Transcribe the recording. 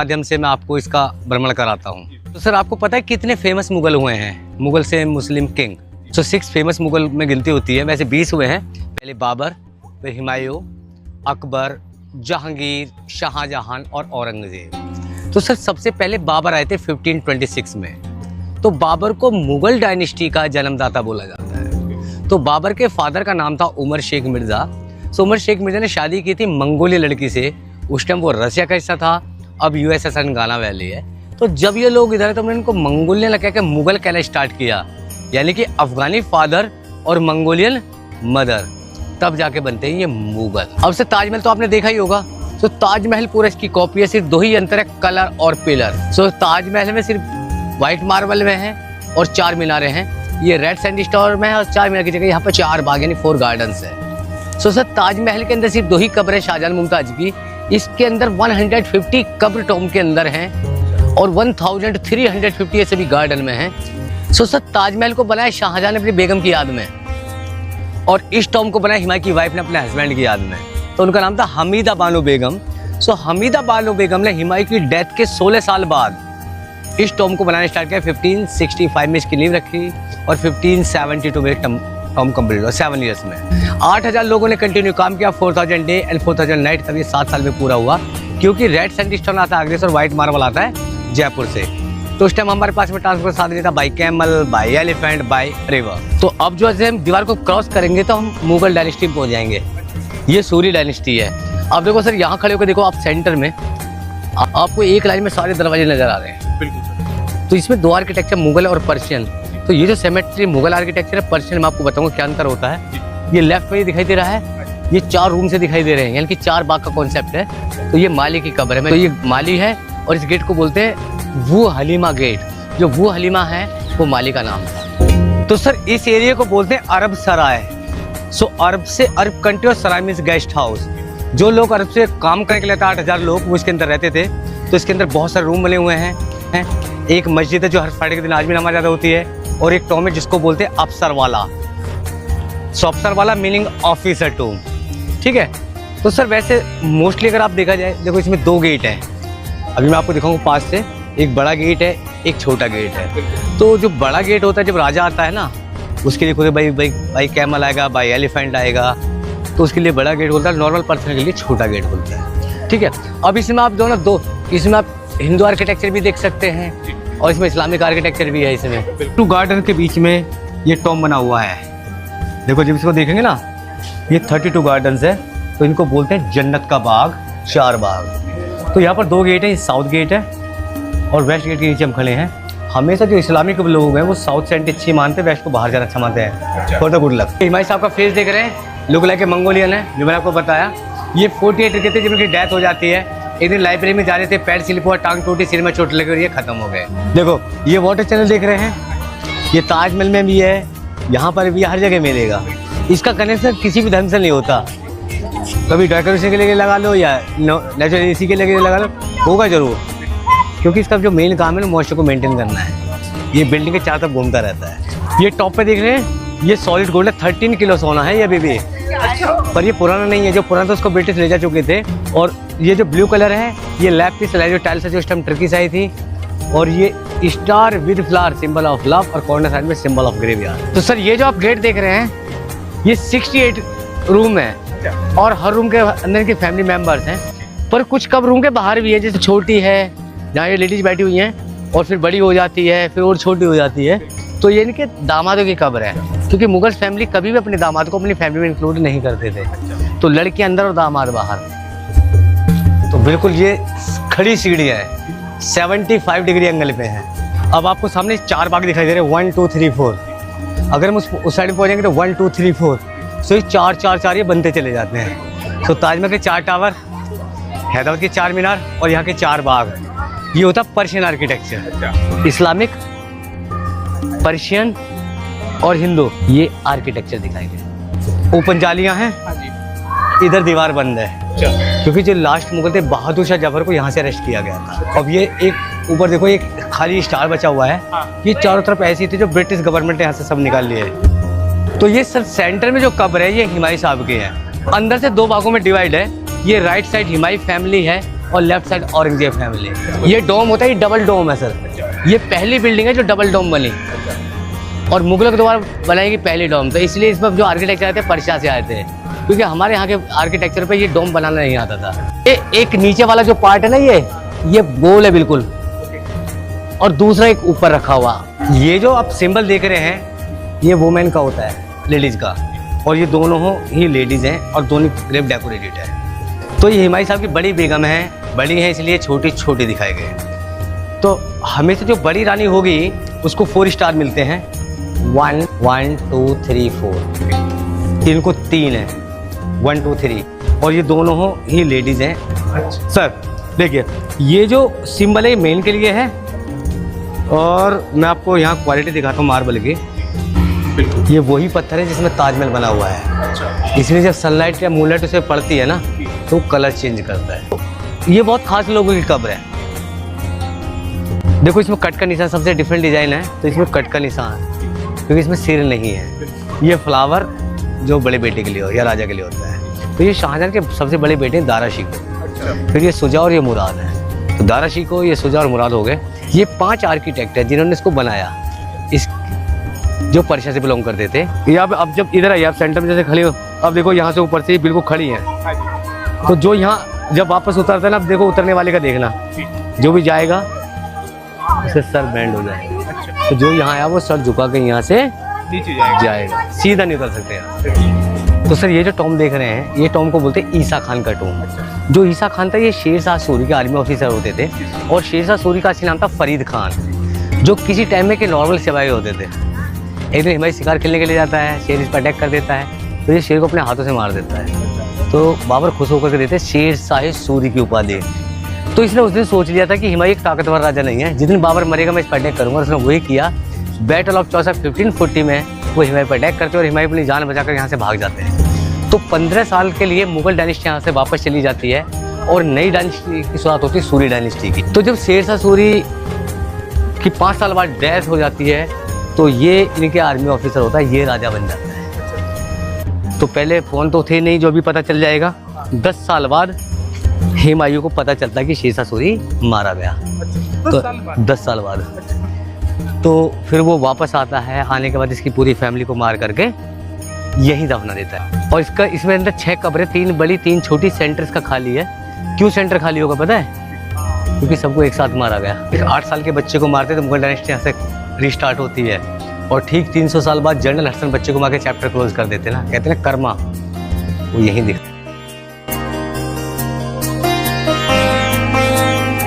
माध्यम से मैं आपको इसका भ्रमण कराता हूँ। तो सर आपको पता है कितने फेमस मुगल हुए हैं, मुगल से मुस्लिम किंग? तो 6 फेमस मुगल में गिनती होती है, वैसे 20 हुए हैं। पहले बाबर, फिर हुमायूं, अकबर, जहांगीर, शाहजहां और औरंगजेब। तो सर सबसे पहले बाबर आए थे 1526 में। तो बाबर को मुगल डायनेस्टी का जन्मदाता बोला जाता है। तो बाबर के फादर का नाम था उमर शेख मिर्ज़ा। तो उमर शेख मिर्ज़ा ने शादी की थी मंगोलिया लड़की से। उस टाइम वो रसिया का हिस्सा था, अब यूएसएसआर गाना वैली है। तो जब ये लोग इधर है तो हमने इनको मंगोलियन कह के मुगल कहना स्टार्ट किया, यानी कि अफगानी फादर और मंगोलियन मदर, तब जाके बनते हैं ये मुगल। अब से ताजमहल तो आपने देखा ही होगा। तो ताजमहल पूरा इसकी कॉपी है, सिर्फ 2 ही अंतर है, कलर और पिलर। सो ताजमहल में सिर्फ वाइट मार्बल में है और 4 मीनारें हैं। ये रेड सैंडस्टोन में है और 4 मीनार की जगह यहाँ पर 4 बाग यानी 4 गार्डन्स है। सो सर ताजमहल के अंदर सिर्फ 2 ही कब्र है शाहजहां मुमताज की। इसके अंदर 150 कब्र टॉम के अंदर हैं और 1350 ऐसे भी गार्डन में हैं। सो सर ताजमहल को बनाया शाहजहां ने अपनी बेगम की याद में, और इस टॉम को बनाया हुमायूं की वाइफ ने अपने हस्बैंड की याद में। तो उनका नाम था हमीदा बानो बेगम। सो हमीदा बानो बेगम ने हुमायूं की डेथ के 16 साल बाद इस टॉम को बनाना स्टार्ट किया। 1565 में इसकी नींव रखी और 1572 में टॉम कंप्लीट हुआ 7 ईयर्स में। 8000 लोगों ने कंटिन्यू काम किया, 4000 डे एंड 4000 नाइट, तब ये 7 साल में पूरा हुआ। क्योंकि रेड सैंडस्टोन आता है आगरे से और व्हाइट मार्बल आता है जयपुर से। तो उस टाइम हमारे पास में ट्रांसपोर्ट साधन नहीं था, by camel, by elephant, by river. तो अब जो है हम दीवार को क्रॉस करेंगे तो हम मुगल डायनेस्टी में पहुंच जाएंगे। ये सूरी डायनेस्टी है। अब देखो सर यहाँ खड़े होकर देखो आप सेंटर में, आपको एक लाइन में सारे दरवाजे नजर आ रहे हैं। बिल्कुल। तो इसमें 2 आर्किटेक्चर मुगल और पर्शियन। तो ये जो सिमेट्री मुगल आर्किटेक्चर है, पर्शियन में आपको बताऊंगा क्या अंतर होता है। ये लेफ्ट में दिखाई दे रहा है, ये 4 रूम से दिखाई दे रहे हैं, यानी कि 4 बाग का कॉन्सेप्ट है। तो ये माली की कब्र है, तो ये माली है और इस गेट को बोलते हैं वो हलीमा गेट। जो वो हलीमा है वो माली का नाम था। तो सर इस एरिया को बोलते हैं अरब सराय। सो अरब से अरब कंट्री और सराय मीन्स गेस्ट हाउस। जो लोग अरब से काम करने के लिए 8000 लोग वो इसके अंदर रहते थे। तो इसके अंदर बहुत सारे रूम बने हुए हैं। एक मस्जिद है जो हर फ्राइडे के दिन आज भी नमाज अदा होती है, और एक टॉम है जिसको बोलते हैं अफसर वाला। सो अफसर वाला मीनिंग ऑफिसर टॉम, ठीक है। तो सर वैसे मोस्टली अगर आप देखा जाए, देखो इसमें 2 गेट हैं। अभी मैं आपको दिखाऊंगा पास से। एक बड़ा गेट है, एक छोटा गेट है। तो जो बड़ा गेट होता है जब राजा आता है ना, उसके लिए खुद भाई कैमल आएगा, बाई एलिफेंट आएगा, तो उसके लिए बड़ा गेट बोलता है। नॉर्मल पर्सन के लिए छोटा गेट बोलता है, ठीक है। अब इसमें आप जो ना इसमें आप हिंदू आर्किटेक्चर भी देख सकते हैं और इसमें इस्लामिक आर्किटेक्चर भी है। इसमें 2 गार्डन के बीच में ये टॉम बना हुआ है। देखो जब इसको देखेंगे ना, ये 32 गार्डन्स है। तो इनको बोलते हैं जन्नत का बाग, 4 बाग। तो यहाँ पर 2 गेट है, साउथ गेट है और वेस्ट गेट के नीचे हम खड़े हैं। हमेशा जो इस्लामिक लोग हैं वो साउथ साइड अच्छी मानते हैं, वेस्ट को बाहर जाना अच्छा मानते हैं। For the good luck. Humayun साहब का फेस देख रहे हैं, लुक लाइक ए मंगोलियन है, जो मैंने आपको बताया। ये 48 के थे जब उनकी डेथ हो जाती है। एक दिन लाइब्रेरी में जा रहे थे, पैर स्लिप हुआ, टांग टूटी, सिर में चोट लगी और ये खत्म हो गए। देखो ये वाटर चैनल देख रहे हैं, ये ताजमहल में भी है, यहाँ पर भी, हर जगह मिलेगा। इसका कनेक्शन किसी भी धर्म से नहीं होता। कभी डेकोरेशन के लिए लगा लो या नेचुरल एसी के लिए लगा लो, होगा जरूर, क्योंकि इसका जो मेन काम है ना मॉइस्चर को मेंटेन करना है। ये बिल्डिंग के चारों तरफ घूमता रहता है। ये टॉप पे देख रहे हैं, ये सॉलिड गोल्ड है, 13 किलो सोना है ये अभी भी। पर ये पुराना नहीं है, जो पुराना था उसको ब्रिटिश ले जा चुके थे। और ये जो ब्लू कलर है ये लैप की सिलाई जो टाइल्स है जो उस टाइम टर्की से आई थी। और ये star with flower symbol of love और कॉर्नर साइड में सिंबल ऑफ ग्रेवयार्ड। तो सर ये जो आप गेट देख रहे हैं ये 68 रूम है और हर रूम के अंदर के फैमिली मेंबर्स हैं। पर कुछ कब रूम के बाहर भी है, जैसे छोटी है जहाँ ये लेडीज बैठी हुई हैं और फिर बड़ी हो जाती है, फिर और छोटी हो जाती है। तो ये इनके दामादों की कब्र है, क्योंकि मुगल फैमिली कभी भी अपने दामाद को अपनी फैमिली में इंक्लूड नहीं करते थे। तो लड़की अंदर और दामाद बाहर। तो बिल्कुल ये खड़ी सीढ़ी है, 75 डिग्री एंगल पे है। अब आपको सामने 4 बाग दिखाई दे रहे हैं, 1 2 3 4। अगर हम उस साइड में पहुँचेंगे तो 1 2 3 4, सो ये 4 4 4 ये बनते चले जाते हैं। तो ताजमहल के 4 टावर, हैदराबाद के 4 मीनार और यहाँ के 4 बाग, ये होता पर्शियन आर्किटेक्चर। इस्लामिक, पर्शियन और हिंदू, ये आर्किटेक्चर दिखाई दे। ओपन जालियाँ हैं, इधर दीवार बंद है, क्योंकि जो लास्ट मुगल थे बहादुर शाह जफर को यहाँ से अरेस्ट किया गया था। अब ये एक ऊपर देखो एक खाली स्टार बचा हुआ है, ये चारों तरफ ऐसी थी जो ब्रिटिश गवर्नमेंट ने यहाँ से सब निकाल लिए। तो ये सर सेंटर में जो कब्र है ये हुमायूं साहब की है। अंदर से 2 भागों में डिवाइड है। ये राइट साइड हुमायूं फैमिली है और लेफ्ट साइड औरंगजेब फैमिली। ये डोम होता है, ये डबल डोम है सर। ये पहली बिल्डिंग है जो डबल डोम बनी और मुगलों के द्वारा बनाई गई पहली डोम। तो इसलिए इसमें जो आर्किटेक्चर आए थे पर्शिया से आए थे, क्योंकि हमारे यहाँ के आर्किटेक्चर पे ये डोम बनाना नहीं आता था। ये एक नीचे वाला जो पार्ट है ना, ये गोल है बिल्कुल, और दूसरा एक ऊपर रखा हुआ। ये जो आप सिंबल देख रहे हैं ये वुमेन का होता है, लेडीज का, और ये दोनों ही लेडीज हैं और दोनों ग्रेव डेकोरेटेड है। तो ये हुमायूं साहब की बड़ी बेगम है, बड़ी है इसलिए छोटी छोटी दिखाए गए। तो हमेशा जो बड़ी रानी होगी उसको 4 स्टार मिलते हैं, 1 1 2 3 4। इनको 3 है, 1 2 3, और ये दोनों ही लेडीज हैं। सर देखिए ये जो सिंबल है मेन के लिए है, और मैं आपको यहाँ क्वालिटी दिखाता हूँ मार्बल की। ये वही पत्थर है जिसमें ताजमहल बना हुआ है। इसमें जब सनलाइट या मूनलाइट उसे पड़ती है ना तो कलर चेंज करता है। ये बहुत खास लोगों की कब्र है। देखो इसमें कट का निशान सबसे डिफरेंट डिजाइन है, तो इसमें कट का निशान क्योंकि इसमें सिर नहीं है। ये फ्लावर जो बड़े बेटे के लिए हो या राजा के लिए होता है। तो ये शाहजहां के सबसे बड़े बेटे हैं दारा शिकोह, फिर ये शुजा और ये मुराद है। तो दारा शिकोह, ये शुजा और मुराद हो गए। ये 5 आर्किटेक्ट है जिन्होंने इसको बनाया, इस जो पर्शिया से बिलोंग करते थे। ये अब जब इधर आइए आप सेंटर में जैसे खड़े हो, अब देखो यहाँ से ऊपर से बिल्कुल खड़ी हैं। तो जो यहाँ जब वापस उतरता है ना, अब देखो उतरने वाले का देखना, जो भी जाएगा उसे सर बैंड हो जाएगा। तो जो यहाँ आया वो सर झुका के यहाँ से नीचे जाएगा, सीधा नहीं उतर सकते यहाँ। तो सर ये जो टॉम देख रहे हैं, ये टॉम को बोलते हैं ईसा खान का टॉम। जो ईसा खान था ये शेर शाह सूरी के आर्मी ऑफिसर होते थे, और शेर शाह सूरी का असली नाम था फरीद खान, जो किसी टाइम में के नॉर्मल सिपाही होते थे। एक दिन हिमायू शिकार खेलने के लिए जाता है, शेर इस पर अटैक कर देता है, तो ये शेर को अपने हाथों से मार देता है। तो बाबर खुश होकर के देते शेर शाह सूरी की उपाधि। तो इसने उस दिन सोच लिया था कि हिमायू एक ताकतवर राजा नहीं है, जिस दिन बाबर मरेगा मैं इस पर अटैक करूँगा। उसने वही किया। बैटल ऑफ चौसा 1540 में वो हिमायू पर अटैक करते हैं और हिमायू अपनी जान बचाकर यहाँ से भाग जाते हैं। तो 15 साल के लिए मुगल डायनेस्टी यहाँ से वापस चली जाती है और नई डायनेस्टी की शुरुआत होती है, सूरी डायनेस्टी की। तो जब शेर शाह सूरी की 5 साल बाद डेथ हो जाती है तो ये इनके आर्मी ऑफिसर होता है, ये राजा बन जाता है। तो पहले फ़ोन तो थे नहीं जो भी पता चल जाएगा। 10 साल बाद हुमायूं को पता चलता है कि शेर शाह सूरी मारा गया। तो 10 साल बाद तो फिर वो वापस आता है। आने के बाद इसकी पूरी फैमिली को मार करके यहीं दफना देता है। और इसमें अंदर 6 कब्रें, 3 बड़ी 3 छोटी, सेंटर इसका खाली है। क्यों सेंटर खाली होगा पता है? क्योंकि सबको एक साथ मारा गया। एक 8 साल के बच्चे को मारते तो मुगल डायनेस्टी यहाँ से रिस्टार्ट होती है, और ठीक 300 साल बाद जनरल हसन बच्चे को मार के चैप्टर क्लोज कर देते ना, कहते हैं कर्मा, वो यहीं दिखता है।